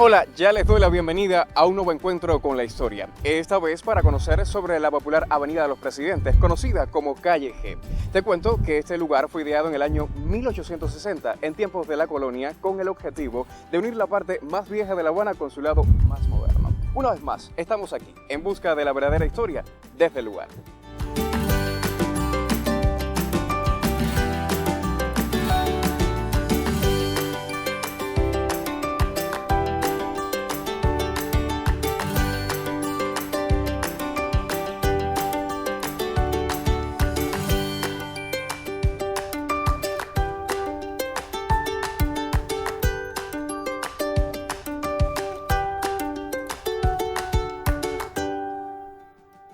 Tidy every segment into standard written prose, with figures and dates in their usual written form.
Hola, ya les doy la bienvenida a un nuevo encuentro con la historia, esta vez para conocer sobre la popular Avenida de los Presidentes, conocida como Calle G. Te cuento que este lugar fue ideado en el año 1860, en tiempos de la colonia, con el objetivo de unir la parte más vieja de La Habana con su lado más moderno. Una vez más, estamos aquí, en busca de la verdadera historia desde el lugar.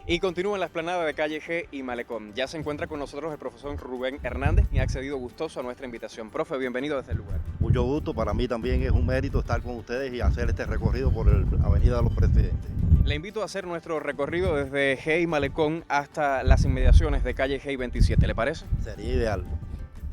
Y continúa en la explanada de Calle G y Malecón. Ya se encuentra con nosotros el profesor Rubén Hernández, quien ha accedido gustoso a nuestra invitación. Profe, bienvenido desde el lugar. Mucho gusto, para mí también es un mérito estar con ustedes y hacer este recorrido por la Avenida de los Presidentes. Le invito a hacer nuestro recorrido desde G y Malecón hasta las inmediaciones de Calle G y 27, ¿le parece? Sería ideal.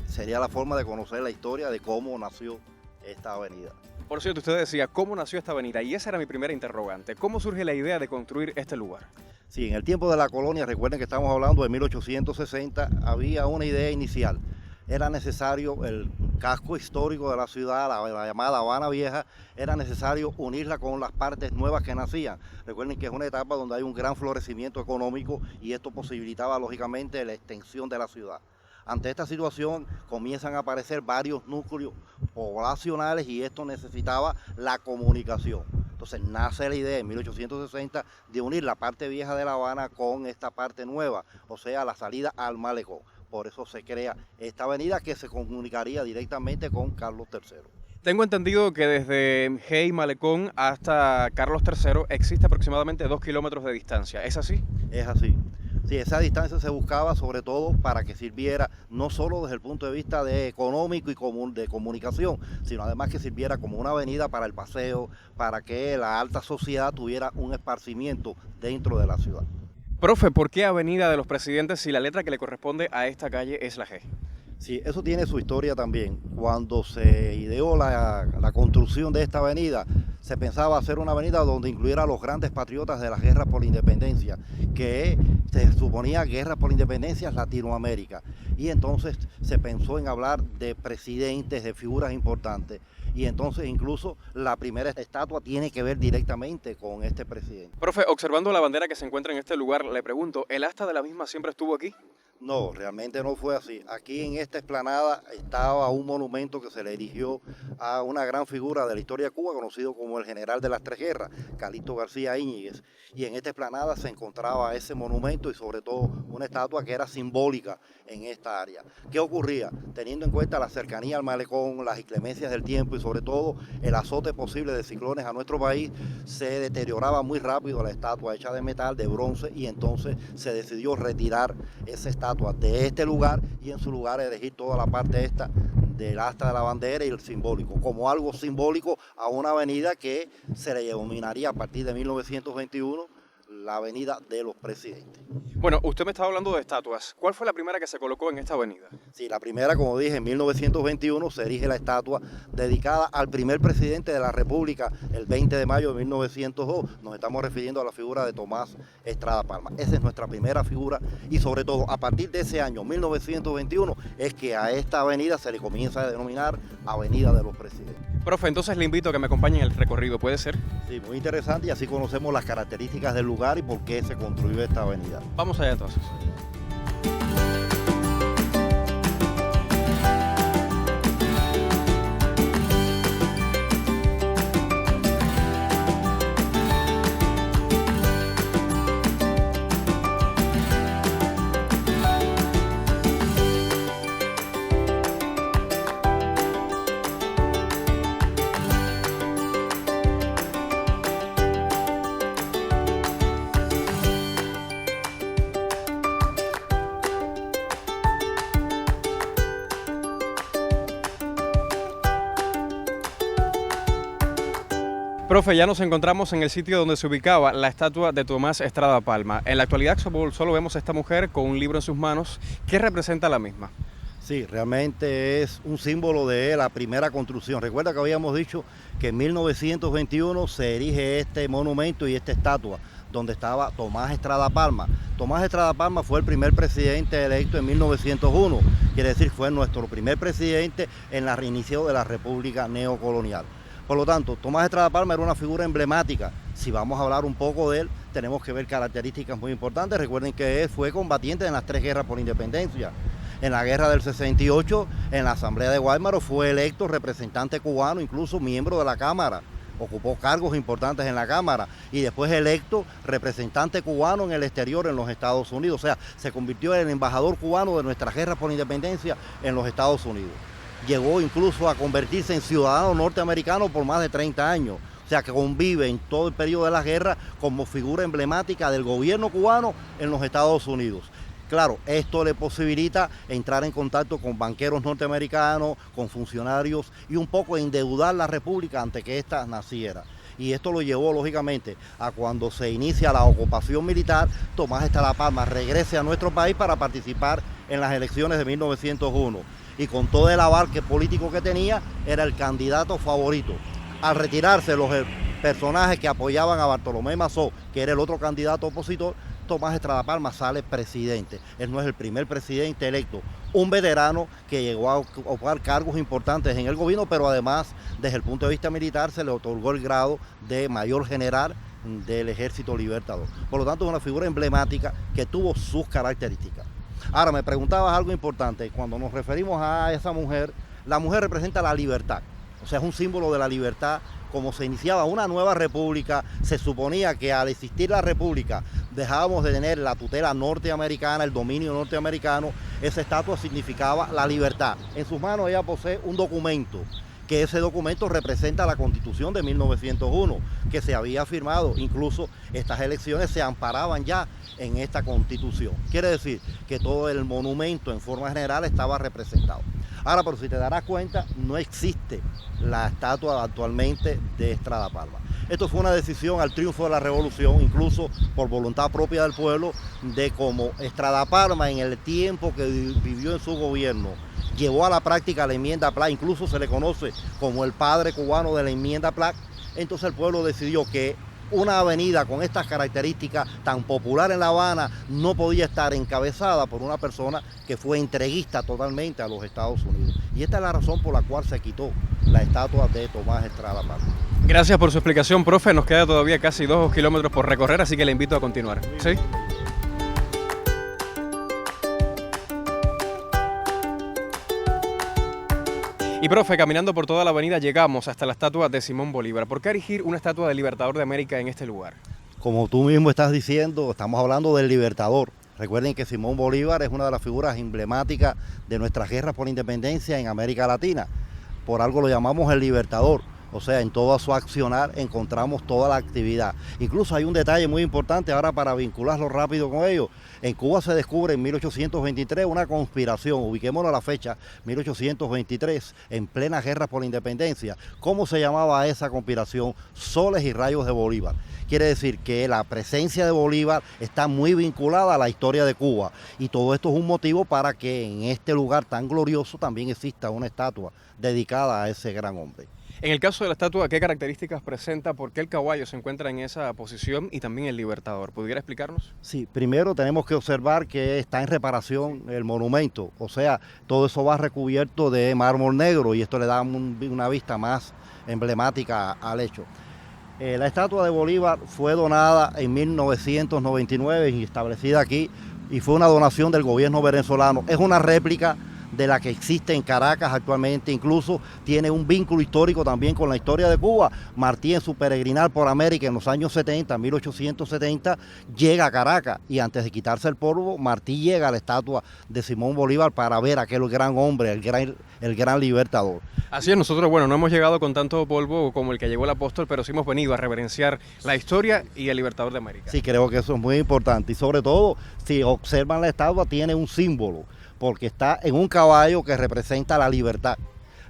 Sería la forma de conocer la historia de cómo nació esta avenida. Por cierto, usted decía, ¿cómo nació esta avenida? Y esa era mi primera interrogante. ¿Cómo surge la idea de construir este lugar? Sí, en el tiempo de la colonia, recuerden que estamos hablando de 1860, había una idea inicial. Era necesario el casco histórico de la ciudad, la llamada Habana Vieja, era necesario unirla con las partes nuevas que nacían. Recuerden que es una etapa donde hay un gran florecimiento económico y esto posibilitaba lógicamente la extensión de la ciudad. Ante esta situación comienzan a aparecer varios núcleos poblacionales y esto necesitaba la comunicación. Entonces nace la idea en 1860 de unir la parte vieja de La Habana con esta parte nueva, o sea, la salida al Malecón. Por eso se crea esta avenida que se comunicaría directamente con Carlos III. Tengo entendido que desde G y Malecón hasta Carlos III existe aproximadamente 2 kilómetros de distancia. ¿Es así? Es así. Sí, esa distancia se buscaba sobre todo para que sirviera no solo desde el punto de vista de económico y de comunicación, sino además que sirviera como una avenida para el paseo, para que la alta sociedad tuviera un esparcimiento dentro de la ciudad. Profe, ¿por qué Avenida de los Presidentes si la letra que le corresponde a esta calle es la G? Sí, eso tiene su historia también. Cuando se ideó la construcción de esta avenida, se pensaba hacer una avenida donde incluyera a los grandes patriotas de las guerras por la independencia, que se suponía guerras por la independencia en Latinoamérica. Y entonces se pensó en hablar de presidentes, de figuras importantes. Y entonces incluso la primera estatua tiene que ver directamente con este presidente. Profe, observando la bandera que se encuentra en este lugar, le pregunto, ¿el asta de la misma siempre estuvo aquí? No, realmente no fue así. Aquí en esta explanada estaba un monumento que se le erigió a una gran figura de la historia de Cuba, conocido como el general de las tres guerras, Calixto García Íñiguez. Y en esta explanada se encontraba ese monumento y sobre todo una estatua que era simbólica en esta área. ¿Qué ocurría? Teniendo en cuenta la cercanía al Malecón, las inclemencias del tiempo y sobre todo el azote posible de ciclones a nuestro país, se deterioraba muy rápido la estatua hecha de metal, de bronce, y entonces se decidió retirar esa estatua de este lugar y en su lugar elegir toda la parte esta del asta de la bandera y el simbólico, como algo simbólico a una avenida que se le denominaría a partir de 1921 la Avenida de los Presidentes. Bueno, usted me estaba hablando de estatuas. ¿Cuál fue la primera que se colocó en esta avenida? Sí, la primera, como dije, en 1921 se erige la estatua dedicada al primer presidente de la República el 20 de mayo de 1902. Nos estamos refiriendo a la figura de Tomás Estrada Palma. Esa es nuestra primera figura y sobre todo a partir de ese año, 1921, es que a esta avenida se le comienza a denominar Avenida de los Presidentes. Profe, entonces le invito a que me acompañe en el recorrido, ¿puede ser? Sí, muy interesante y así conocemos las características del lugar y por qué se construyó esta avenida. Vamos allá entonces. Profe, ya nos encontramos en el sitio donde se ubicaba la estatua de Tomás Estrada Palma. En la actualidad solo vemos a esta mujer con un libro en sus manos. ¿Qué representa la misma? Sí, realmente es un símbolo de la primera construcción. Recuerda que habíamos dicho que en 1921 se erige este monumento y esta estatua donde estaba Tomás Estrada Palma. Tomás Estrada Palma fue el primer presidente electo en 1901, quiere decir fue nuestro primer presidente en el reinicio de la República Neocolonial. Por lo tanto, Tomás Estrada Palma era una figura emblemática. Si vamos a hablar un poco de él, tenemos que ver características muy importantes. Recuerden que él fue combatiente en las 3 guerras por la independencia. En la guerra del 68, en la Asamblea de Guaymaro, fue electo representante cubano, incluso miembro de la Cámara. Ocupó cargos importantes en la Cámara y después electo representante cubano en el exterior en los Estados Unidos. O sea, se convirtió en el embajador cubano de nuestra guerra por la independencia en los Estados Unidos. Llegó incluso a convertirse en ciudadano norteamericano por más de 30 años. O sea, que convive en todo el periodo de la guerra como figura emblemática del gobierno cubano en los Estados Unidos. Claro, esto le posibilita entrar en contacto con banqueros norteamericanos, con funcionarios y un poco endeudar la República antes que ésta naciera. Y esto lo llevó, lógicamente, a cuando se inicia la ocupación militar, Tomás Estrada Palma regrese a nuestro país para participar en las elecciones de 1901. Y con todo el abarque político que tenía, era el candidato favorito. Al retirarse los personajes que apoyaban a Bartolomé Mazó, que era el otro candidato opositor, Tomás Estrada Palma sale presidente. Él no es el primer presidente electo, un veterano que llegó a ocupar cargos importantes en el gobierno, pero además, desde el punto de vista militar, se le otorgó el grado de mayor general del Ejército Libertador. Por lo tanto, es una figura emblemática que tuvo sus características. Ahora, me preguntabas algo importante. Cuando nos referimos a esa mujer, la mujer representa la libertad. O sea, es un símbolo de la libertad. Como se iniciaba una nueva república, se suponía que al existir la república dejábamos de tener la tutela norteamericana, el dominio norteamericano. Esa estatua significaba la libertad. En sus manos ella posee un documento, que ese documento representa la Constitución de 1901, que se había firmado. Incluso estas elecciones se amparaban ya en esta Constitución. Quiere decir que todo el monumento en forma general estaba representado. Ahora, pero si te darás cuenta, no existe la estatua actualmente de Estrada Palma. Esto fue una decisión al triunfo de la revolución, incluso por voluntad propia del pueblo, de cómo Estrada Palma en el tiempo que vivió en su gobierno llevó a la práctica la enmienda PLAC, incluso se le conoce como el padre cubano de la enmienda PLAC. Entonces el pueblo decidió que una avenida con estas características tan popular en La Habana no podía estar encabezada por una persona que fue entreguista totalmente a los Estados Unidos. Y esta es la razón por la cual se quitó la estatua de Tomás Estrada Palma. Gracias por su explicación, profe. Nos queda todavía casi 2 kilómetros por recorrer, así que le invito a continuar. ¿Sí? Y profe, caminando por toda la avenida llegamos hasta la estatua de Simón Bolívar. ¿Por qué erigir una estatua del Libertador de América en este lugar? Como tú mismo estás diciendo, estamos hablando del Libertador. Recuerden que Simón Bolívar es una de las figuras emblemáticas de nuestras guerras por la independencia en América Latina. Por algo lo llamamos el Libertador. O sea, en todo su accionar encontramos toda la actividad. Incluso hay un detalle muy importante ahora para vincularlo rápido con ello. En Cuba se descubre en 1823 una conspiración, ubiquémonos a la fecha, 1823, en plena guerra por la independencia. ¿Cómo se llamaba esa conspiración? Soles y rayos de Bolívar. Quiere decir que la presencia de Bolívar está muy vinculada a la historia de Cuba. Y todo esto es un motivo para que en este lugar tan glorioso también exista una estatua dedicada a ese gran hombre. En el caso de la estatua, ¿qué características presenta? ¿Por qué el caballo se encuentra en esa posición y también el Libertador? ¿Pudiera explicarnos? Sí, primero tenemos que observar que está en reparación el monumento, o sea, todo eso va recubierto de mármol negro y esto le da una vista más emblemática al hecho. La estatua de Bolívar fue donada en 1999 y establecida aquí y fue una donación del gobierno venezolano. Es una réplica de la que existe en Caracas actualmente, incluso tiene un vínculo histórico también con la historia de Cuba. Martí en su peregrinar por América en los años 70, 1870, llega a Caracas y antes de quitarse el polvo, Martí llega a la estatua de Simón Bolívar para ver a aquel gran hombre, el gran libertador. Así es, nosotros, bueno, no hemos llegado con tanto polvo como el que llegó el apóstol, pero sí hemos venido a reverenciar la historia y el Libertador de América. Sí, creo que eso es muy importante y sobre todo, si observan la estatua, tiene un símbolo, porque está en un caballo que representa la libertad.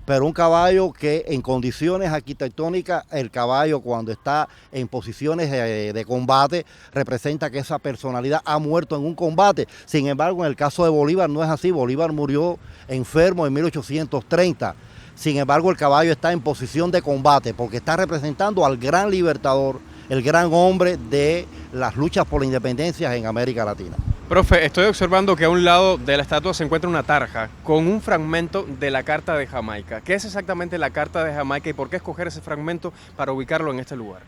pero un caballo que en condiciones arquitectónicas, el caballo cuando está en posiciones de combate, representa que esa personalidad ha muerto en un combate. Sin embargo, en el caso de Bolívar no es así. Bolívar murió enfermo en 1830. Sin embargo, el caballo está en posición de combate porque está representando al gran libertador, el gran hombre de las luchas por la independencia en América Latina. Profe, estoy observando que a un lado de la estatua se encuentra una tarja con un fragmento de la Carta de Jamaica. ¿Qué es exactamente la Carta de Jamaica y por qué escoger ese fragmento para ubicarlo en este lugar?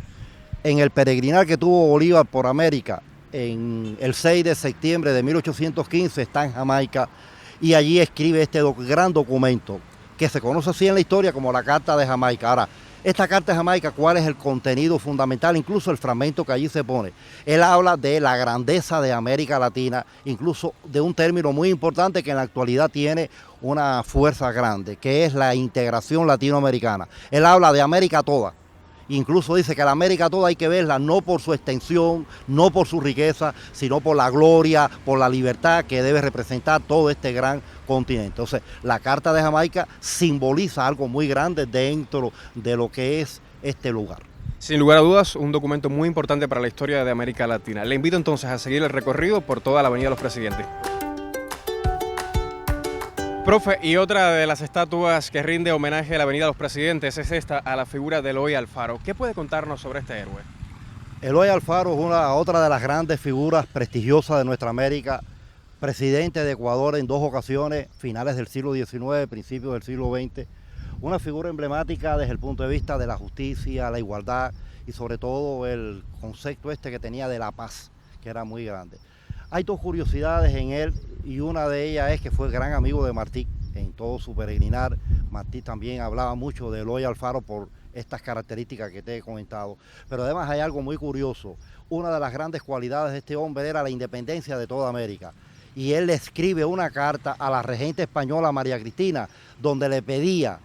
En el peregrinar que tuvo Bolívar por América, en el 6 de septiembre de 1815, está en Jamaica y allí escribe este gran documento que se conoce así en la historia como la Carta de Jamaica. Ahora, esta Carta de Jamaica, ¿cuál es el contenido fundamental? Incluso el fragmento que allí se pone. Él habla de la grandeza de América Latina, incluso de un término muy importante que en la actualidad tiene una fuerza grande, que es la integración latinoamericana. Él habla de América toda. Incluso dice que la América toda hay que verla no por su extensión, no por su riqueza, sino por la gloria, por la libertad que debe representar todo este gran continente. Entonces, la Carta de Jamaica simboliza algo muy grande dentro de lo que es este lugar. Sin lugar a dudas, un documento muy importante para la historia de América Latina. Le invito entonces a seguir el recorrido por toda la Avenida de los Presidentes. Profe, y otra de las estatuas que rinde homenaje a la Avenida de los Presidentes es esta, a la figura de Eloy Alfaro. ¿Qué puede contarnos sobre este héroe? Eloy Alfaro es otra de las grandes figuras prestigiosas de nuestra América, presidente de Ecuador en 2 ocasiones, finales del siglo XIX, principios del siglo XX. Una figura emblemática desde el punto de vista de la justicia, la igualdad y sobre todo el concepto que tenía de la paz, que era muy grande. Hay 2 curiosidades en él y una de ellas es que fue gran amigo de Martí en todo su peregrinar. Martí también hablaba mucho de Eloy Alfaro por estas características que te he comentado. Pero además hay algo muy curioso. Una de las grandes cualidades de este hombre era la independencia de toda América. Y él le escribe una carta a la regente española María Cristina, donde le pedía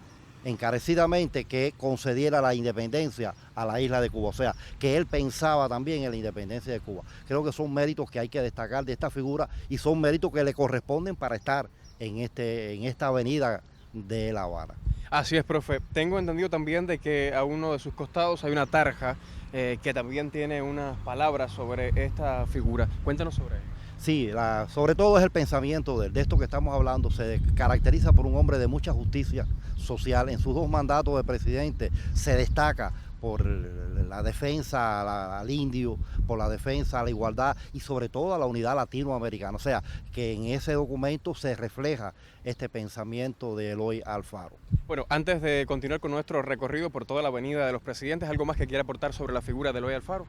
encarecidamente que concediera la independencia a la isla de Cuba, o sea, que él pensaba también en la independencia de Cuba. Creo que son méritos que hay que destacar de esta figura y son méritos que le corresponden para estar en esta avenida de La Habana. Así es, profe. Tengo entendido también de que a uno de sus costados hay una tarja que también tiene unas palabras sobre esta figura. Cuéntanos sobre ella. Sí, sobre todo es el pensamiento de esto que estamos hablando. Se caracteriza por un hombre de mucha justicia social. En sus 2 mandatos de presidente se destaca por la defensa al indio, por la defensa a la igualdad y sobre todo a la unidad latinoamericana. O sea, que en ese documento se refleja este pensamiento de Eloy Alfaro. Bueno, antes de continuar con nuestro recorrido por toda la Avenida de los Presidentes, ¿algo más que quiera aportar sobre la figura de Eloy Alfaro?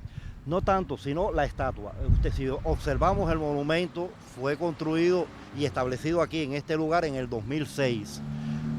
No tanto, sino la estatua. Si observamos el monumento, fue construido y establecido aquí en este lugar en el 2006.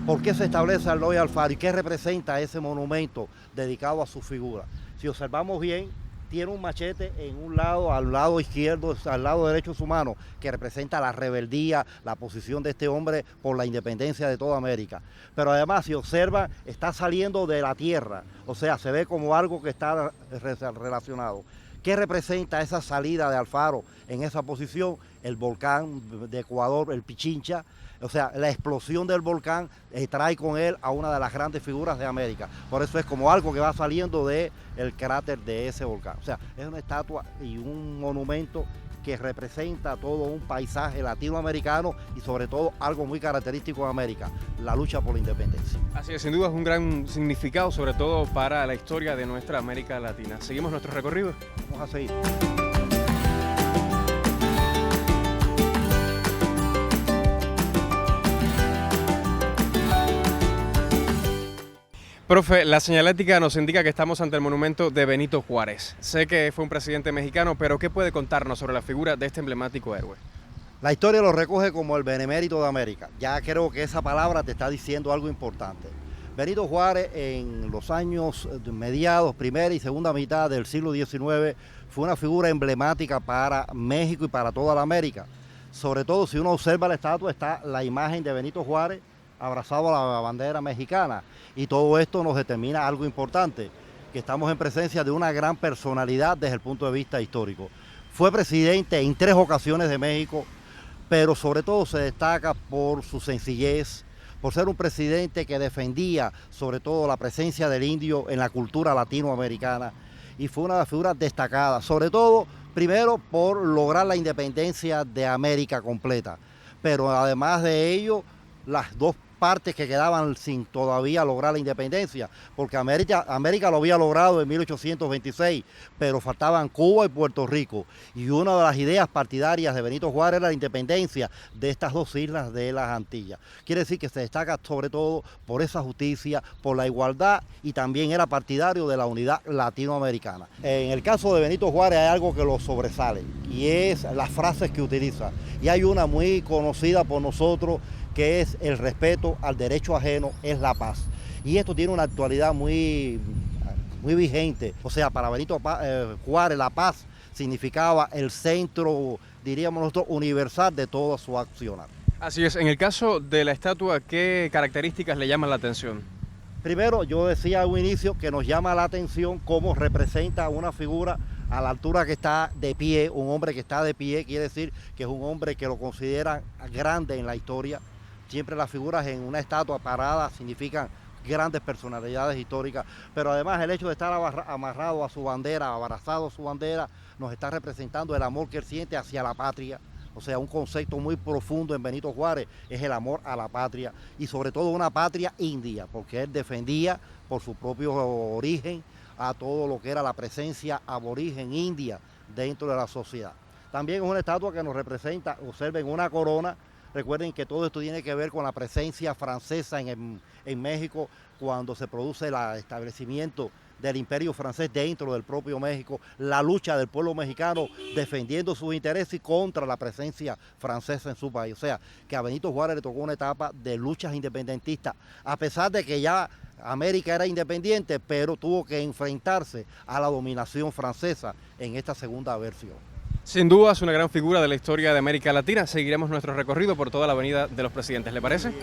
¿Por qué se establece a Eloy Alfaro y qué representa ese monumento dedicado a su figura? Si observamos bien, tiene un machete en un lado, al lado izquierdo, al lado derecho de su mano, que representa la rebeldía, la posición de este hombre por la independencia de toda América. Pero además, si observa, está saliendo de la tierra, o sea, se ve como algo que está relacionado. ¿Qué representa esa salida de Alfaro en esa posición? El volcán de Ecuador, el Pichincha, o sea, la explosión del volcán trae con él a una de las grandes figuras de América. Por eso es como algo que va saliendo del cráter de ese volcán. O sea, es una estatua y un monumento que representa todo un paisaje latinoamericano y sobre todo algo muy característico de América, la lucha por la independencia. Así es, sin duda es un gran significado, sobre todo para la historia de nuestra América Latina. ¿Seguimos nuestro recorrido? Vamos a seguir. Profe, la señalética nos indica que estamos ante el monumento de Benito Juárez. Sé que fue un presidente mexicano, pero ¿qué puede contarnos sobre la figura de este emblemático héroe? La historia lo recoge como el benemérito de América. Ya creo que esa palabra te está diciendo algo importante. Benito Juárez en los años mediados, primera y segunda mitad del siglo XIX, fue una figura emblemática para México y para toda la América. Sobre todo si uno observa la estatua, está la imagen de Benito Juárez abrazado a la bandera mexicana. Y todo esto nos determina algo importante, que estamos en presencia de una gran personalidad desde el punto de vista histórico. Fue presidente en 3 ocasiones de México, pero sobre todo se destaca por su sencillez, por ser un presidente que defendía sobre todo la presencia del indio en la cultura latinoamericana y fue una de las figuras destacadas, sobre todo primero por lograr la independencia de América completa, pero además de ello las dos partes que quedaban sin todavía lograr la independencia, porque América lo había logrado en 1826, pero faltaban Cuba y Puerto Rico, y una de las ideas partidarias de Benito Juárez era la independencia de estas dos islas de las Antillas. Quiere decir que se destaca sobre todo por esa justicia, por la igualdad, y también era partidario de la unidad latinoamericana. En el caso de Benito Juárez hay algo que lo sobresale, y es las frases que utiliza, y hay una muy conocida por nosotros, que es el respeto al derecho ajeno, es la paz. Y esto tiene una actualidad muy vigente. O sea, para Benito Juárez la paz significaba el centro, diríamos nosotros, universal de toda su accionar. Así es, en el caso de la estatua, ¿qué características le llaman la atención? Primero, yo decía a un inicio que nos llama la atención cómo representa una figura a la altura que está de pie, un hombre que está de pie, quiere decir que es un hombre que lo consideran grande en la historia. Siempre las figuras en una estatua parada significan grandes personalidades históricas, pero además el hecho de estar amarrado a su bandera, abrazado a su bandera, nos está representando el amor que él siente hacia la patria. O sea, un concepto muy profundo en Benito Juárez es el amor a la patria y sobre todo una patria india, porque él defendía por su propio origen a todo lo que era la presencia aborigen india dentro de la sociedad. También es una estatua que nos representa, observen, una corona. Recuerden que todo esto tiene que ver con la presencia francesa en México cuando se produce el establecimiento del imperio francés dentro del propio México, la lucha del pueblo mexicano defendiendo sus intereses contra la presencia francesa en su país. O sea, que a Benito Juárez le tocó una etapa de luchas independentistas, a pesar de que ya América era independiente, pero tuvo que enfrentarse a la dominación francesa en esta segunda versión. Sin duda es una gran figura de la historia de América Latina. Seguiremos nuestro recorrido por toda la Avenida de los Presidentes, ¿le parece?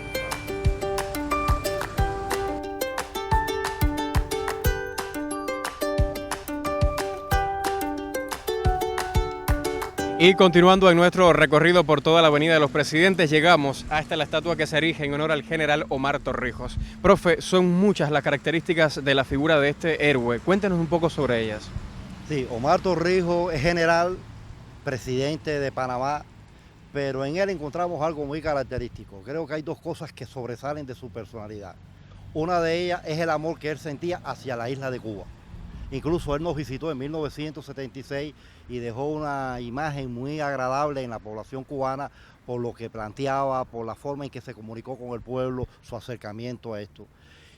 Y continuando en nuestro recorrido por toda la Avenida de los Presidentes, llegamos hasta la estatua que se erige en honor al general Omar Torrijos. Profe, son muchas las características de la figura de este héroe. Cuéntenos un poco sobre ellas. Sí, Omar Torrijos es general, presidente de Panamá, pero en él encontramos algo muy característico. Creo que hay dos cosas que sobresalen de su personalidad. Una de ellas es el amor que él sentía hacia la isla de Cuba. Incluso él nos visitó en 1976 y dejó una imagen muy agradable en la población cubana por lo que planteaba, por la forma en que se comunicó con el pueblo, su acercamiento a esto.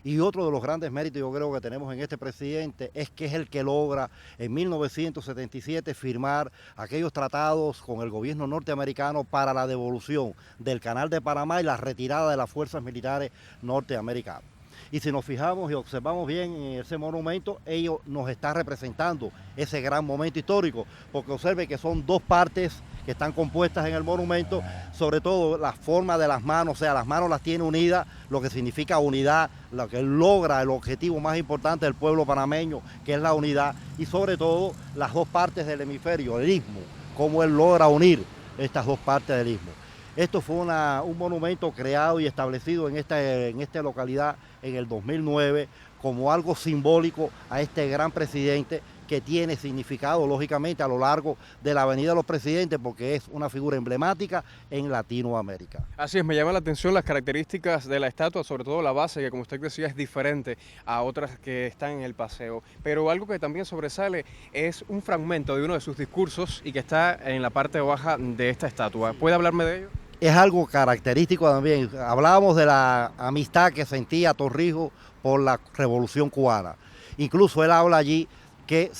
Y otro de los grandes méritos yo creo que tenemos en este presidente es que es el que logra en 1977 firmar aquellos tratados con el gobierno norteamericano para la devolución del Canal de Panamá y la retirada de las fuerzas militares norteamericanas. Y si nos fijamos y observamos bien en ese monumento, ellos nos está representando ese gran momento histórico, porque observe que son dos partes que están compuestas en el monumento, sobre todo la forma de las manos, o sea, las manos las tiene unidas, lo que significa unidad, lo que logra el objetivo más importante del pueblo panameño, que es la unidad, y sobre todo las dos partes del hemisferio, el istmo, cómo él logra unir estas dos partes del istmo. Esto fue un monumento creado y establecido en esta localidad en el 2009 como algo simbólico a este gran presidente que tiene significado lógicamente a lo largo de la Avenida de los Presidentes porque es una figura emblemática en Latinoamérica. Así es, me llama la atención las características de la estatua, sobre todo la base, que como usted decía es diferente a otras que están en el paseo, pero algo que también sobresale es un fragmento de uno de sus discursos y que está en la parte baja de esta estatua. ¿Puede hablarme de ello? Es algo característico también. Hablábamos de la amistad que sentía Torrijos por la Revolución Cubana. Incluso él habla allí que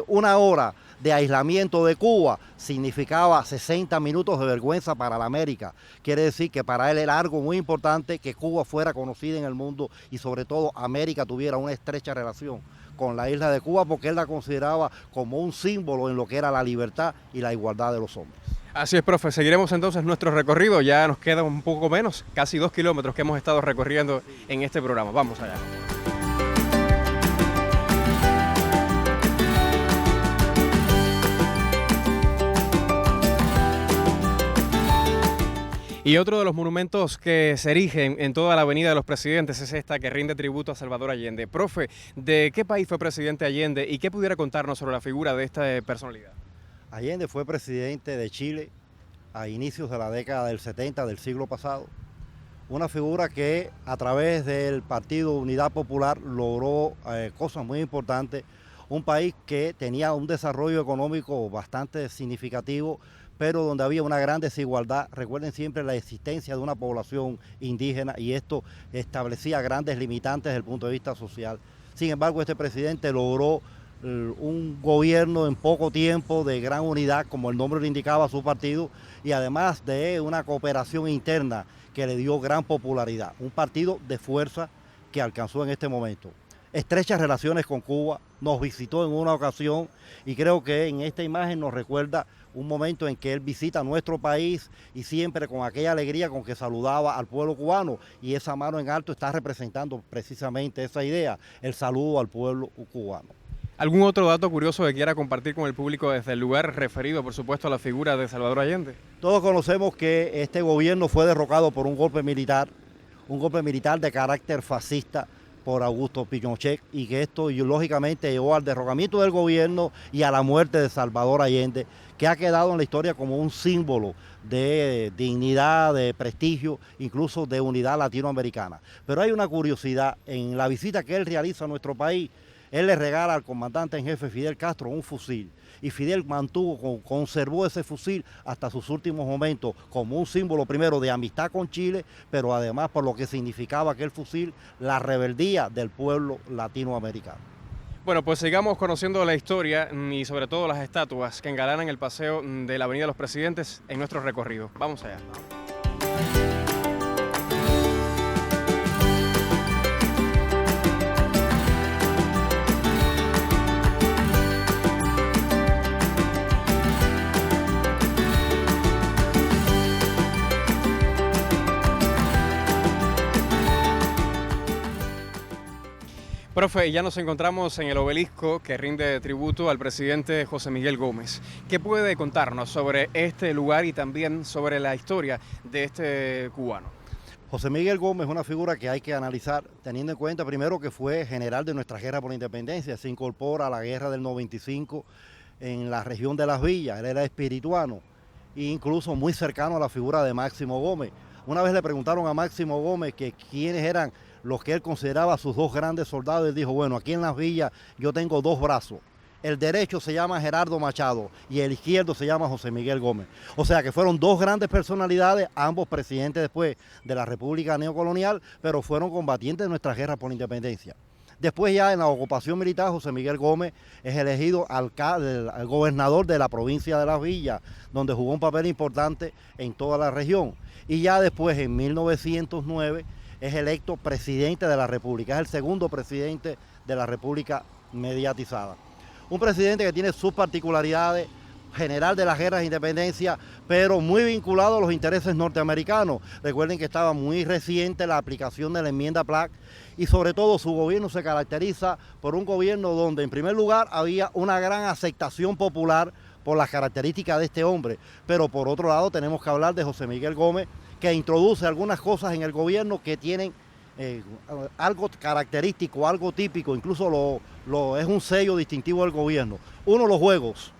una hora de aislamiento de Cuba significaba 60 minutos de vergüenza para la América. Quiere decir que para él era algo muy importante que Cuba fuera conocida en el mundo y sobre todo América tuviera una estrecha relación con la isla de Cuba porque él la consideraba como un símbolo en lo que era la libertad y la igualdad de los hombres. Así es, profe. Seguiremos entonces nuestro recorrido. Ya nos queda un poco menos, casi 2 kilómetros que hemos estado recorriendo en este programa. Vamos allá. Y otro de los monumentos que se erigen en toda la Avenida de los Presidentes es esta que rinde tributo a Salvador Allende. Profe, ¿de qué país fue presidente Allende y qué pudiera contarnos sobre la figura de esta personalidad? Allende fue presidente de Chile a inicios de la década del 70 del siglo pasado. Una figura que a través del Partido Unidad Popular logró cosas muy importantes. Un país que tenía un desarrollo económico bastante significativo, pero donde había una gran desigualdad. Recuerden siempre la existencia de una población indígena y esto establecía grandes limitantes desde el punto de vista social. Sin embargo, este presidente logró un gobierno en poco tiempo de gran unidad, como el nombre lo indicaba, su partido, y además de una cooperación interna que le dio gran popularidad. Un partido de fuerza que alcanzó en este momento. Estrechas relaciones con Cuba, nos visitó en una ocasión y creo que en esta imagen nos recuerda un momento en que él visita nuestro país y siempre con aquella alegría con que saludaba al pueblo cubano, y esa mano en alto está representando precisamente esa idea, el saludo al pueblo cubano. ¿Algún otro dato curioso que quiera compartir con el público desde el lugar referido, por supuesto, a la figura de Salvador Allende? Todos conocemos que este gobierno fue derrocado por un golpe militar de carácter fascista por Augusto Pinochet, y que esto lógicamente llevó al derrocamiento del gobierno y a la muerte de Salvador Allende, que ha quedado en la historia como un símbolo de dignidad, de prestigio, incluso de unidad latinoamericana. Pero hay una curiosidad: en la visita que él realiza a nuestro país, él le regala al comandante en jefe Fidel Castro un fusil, y Fidel conservó ese fusil hasta sus últimos momentos como un símbolo primero de amistad con Chile, pero además por lo que significaba aquel fusil, la rebeldía del pueblo latinoamericano. Bueno, pues sigamos conociendo la historia y sobre todo las estatuas que engalanan el paseo de la Avenida de los Presidentes en nuestro recorrido. Vamos allá. Profe, ya nos encontramos en el obelisco que rinde tributo al presidente José Miguel Gómez. ¿Qué puede contarnos sobre este lugar y también sobre la historia de este cubano? José Miguel Gómez es una figura que hay que analizar, teniendo en cuenta primero que fue general de nuestra guerra por la independencia, se incorpora a la guerra del 95 en la región de Las Villas, él era espirituano e incluso muy cercano a la figura de Máximo Gómez. Una vez le preguntaron a Máximo Gómez que quiénes eran los que él consideraba sus dos grandes soldados, él dijo: bueno, aquí en Las Villas yo tengo dos brazos. El derecho se llama Gerardo Machado y el izquierdo se llama José Miguel Gómez. O sea que fueron dos grandes personalidades, ambos presidentes después de la República Neocolonial, pero fueron combatientes de nuestra guerra por la independencia. Después, ya en la ocupación militar, José Miguel Gómez es elegido gobernador de la provincia de Las Villas, donde jugó un papel importante en toda la región. Y ya después, en 1909, es electo presidente de la República, es el segundo presidente de la República mediatizada. Un presidente que tiene sus particularidades, general de las guerras de independencia, pero muy vinculado a los intereses norteamericanos. Recuerden que estaba muy reciente la aplicación de la enmienda Platt, y sobre todo su gobierno se caracteriza por un gobierno donde en primer lugar había una gran aceptación popular por las características de este hombre, pero por otro lado tenemos que hablar de José Miguel Gómez, que introduce algunas cosas en el gobierno que tienen algo característico, algo típico, incluso es un sello distintivo del gobierno. Uno, los juegos.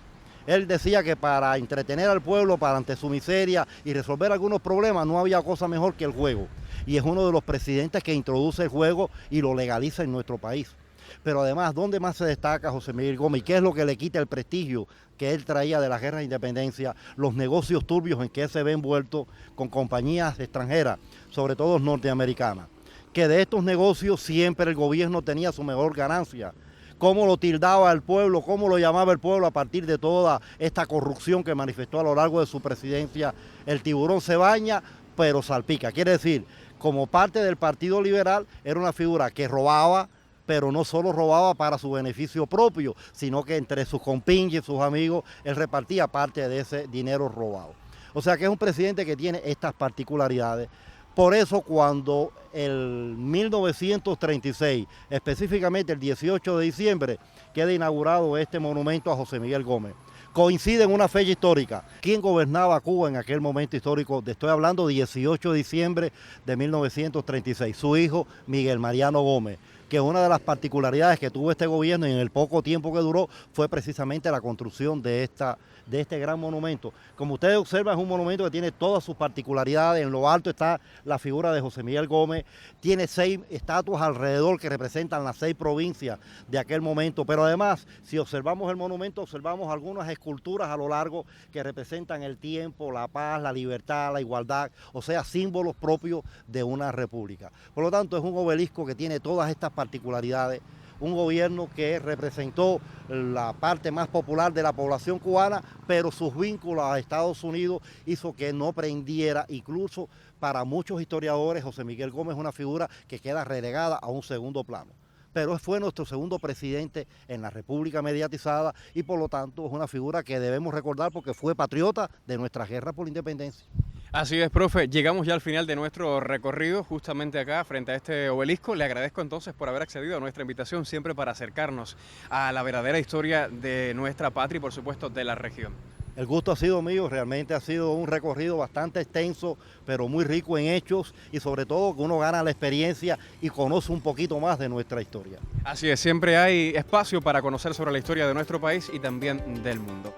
Él decía que para entretener al pueblo, para ante su miseria y resolver algunos problemas, no había cosa mejor que el juego. Y es uno de los presidentes que introduce el juego y lo legaliza en nuestro país. Pero además, ¿dónde más se destaca José Miguel Gómez? ¿Qué es lo que le quita el prestigio que él traía de la guerra de independencia? Los negocios turbios en que él se ve envuelto con compañías extranjeras, sobre todo norteamericanas. Que de estos negocios siempre el gobierno tenía su mejor ganancia. Cómo lo tildaba el pueblo, cómo lo llamaba el pueblo a partir de toda esta corrupción que manifestó a lo largo de su presidencia. El tiburón se baña, pero salpica. Quiere decir, como parte del Partido Liberal, era una figura que robaba, pero no solo robaba para su beneficio propio, sino que entre sus compinches, sus amigos, él repartía parte de ese dinero robado. O sea que es un presidente que tiene estas particularidades. Por eso cuando en 1936, específicamente el 18 de diciembre, queda inaugurado este monumento a José Miguel Gómez, coincide en una fecha histórica. ¿Quién gobernaba Cuba en aquel momento histórico? Estoy hablando 18 de diciembre de 1936, su hijo Miguel Mariano Gómez, que una de las particularidades que tuvo este gobierno y en el poco tiempo que duró fue precisamente la construcción de este gran monumento. Como ustedes observan, es un monumento que tiene todas sus particularidades. En lo alto está la figura de José Miguel Gómez, tiene 6 estatuas alrededor que representan las 6 provincias de aquel momento, pero además, si observamos el monumento, observamos algunas esculturas a lo largo que representan el tiempo, la paz, la libertad, la igualdad, o sea, símbolos propios de una república. Por lo tanto, es un obelisco que tiene todas estas particularidades, un gobierno que representó la parte más popular de la población cubana, pero sus vínculos a Estados Unidos hizo que no prendiera. Incluso para muchos historiadores, José Miguel Gómez es una figura que queda relegada a un segundo plano. Pero fue nuestro segundo presidente en la República mediatizada y por lo tanto es una figura que debemos recordar porque fue patriota de nuestra guerra por la independencia. Así es, profe. Llegamos ya al final de nuestro recorrido, justamente acá, frente a este obelisco. Le agradezco entonces por haber accedido a nuestra invitación, siempre para acercarnos a la verdadera historia de nuestra patria y, por supuesto, de la región. El gusto ha sido mío, realmente ha sido un recorrido bastante extenso, pero muy rico en hechos y sobre todo que uno gana la experiencia y conoce un poquito más de nuestra historia. Así es, siempre hay espacio para conocer sobre la historia de nuestro país y también del mundo.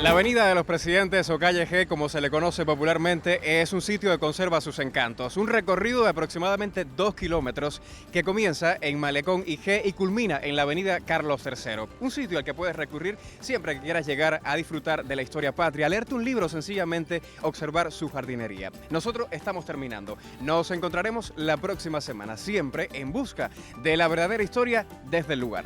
La Avenida de los Presidentes o Calle G, como se le conoce popularmente, es un sitio que conserva sus encantos. Un recorrido de aproximadamente 2 kilómetros que comienza en Malecón y G y culmina en la Avenida Carlos III. Un sitio al que puedes recurrir siempre que quieras llegar a disfrutar de la historia patria, leerte un libro o sencillamente observar su jardinería. Nosotros estamos terminando. Nos encontraremos la próxima semana, siempre en busca de la verdadera historia desde el lugar.